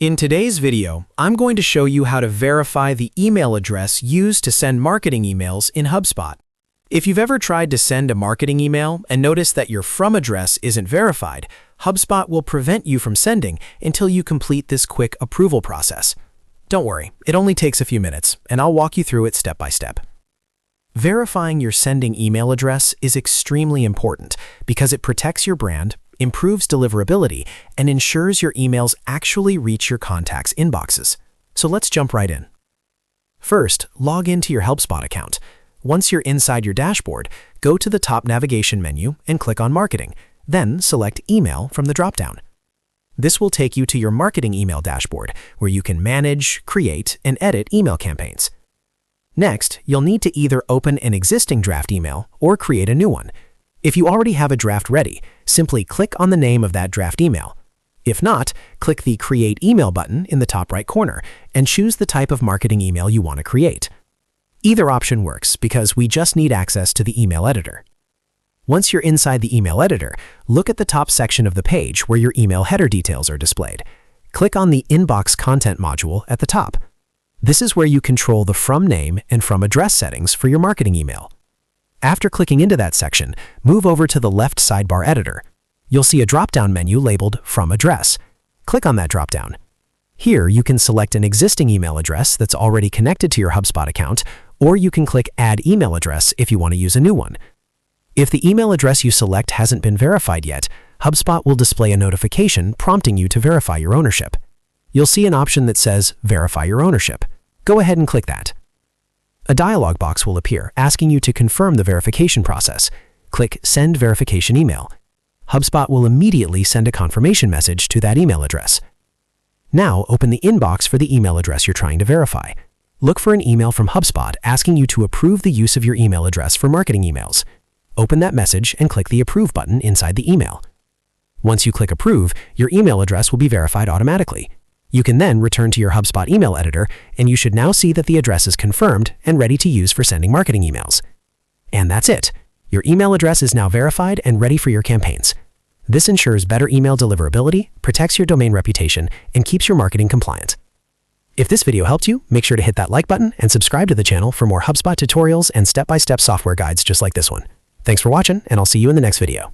In today's video, I'm going to show you how to verify the email address used to send marketing emails in HubSpot. If you've ever tried to send a marketing email and noticed that your from address isn't verified, HubSpot will prevent you from sending until you complete this quick approval process. Don't worry, it only takes a few minutes, and I'll walk you through it step by step. Verifying your sending email address is extremely important because it protects your brand, improves deliverability, and ensures your emails actually reach your contacts' inboxes. So let's jump right in. First, log into your HubSpot account. Once you're inside your dashboard, go to the top navigation menu and click on Marketing, then select Email from the dropdown. This will take you to your marketing email dashboard, where you can manage, create, and edit email campaigns. Next, you'll need to either open an existing draft email or create a new one. If you already have a draft ready, simply click on the name of that draft email. If not, click the Create Email button in the top right corner and choose the type of marketing email you want to create. Either option works because we just need access to the email editor. Once you're inside the email editor, look at the top section of the page where your email header details are displayed. Click on the Inbox Content module at the top. This is where you control the from name and from address settings for your marketing email. After clicking into that section, move over to the left sidebar editor. You'll see a drop-down menu labeled From Address. Click on that drop-down. Here, you can select an existing email address that's already connected to your HubSpot account, or you can click Add Email Address if you want to use a new one. If the email address you select hasn't been verified yet, HubSpot will display a notification prompting you to verify your ownership. You'll see an option that says Verify Your Ownership. Go ahead and click that. A dialog box will appear asking you to confirm the verification process. Click Send Verification Email. HubSpot will immediately send a confirmation message to that email address. Now open the inbox for the email address you're trying to verify. Look for an email from HubSpot asking you to approve the use of your email address for marketing emails. Open that message and click the Approve button inside the email. Once you click Approve, your email address will be verified automatically. You can then return to your HubSpot email editor, and you should now see that the address is confirmed and ready to use for sending marketing emails. And that's it. Your email address is now verified and ready for your campaigns. This ensures better email deliverability, protects your domain reputation, and keeps your marketing compliant. If this video helped you, make sure to hit that like button and subscribe to the channel for more HubSpot tutorials and step-by-step software guides just like this one. Thanks for watching, and I'll see you in the next video.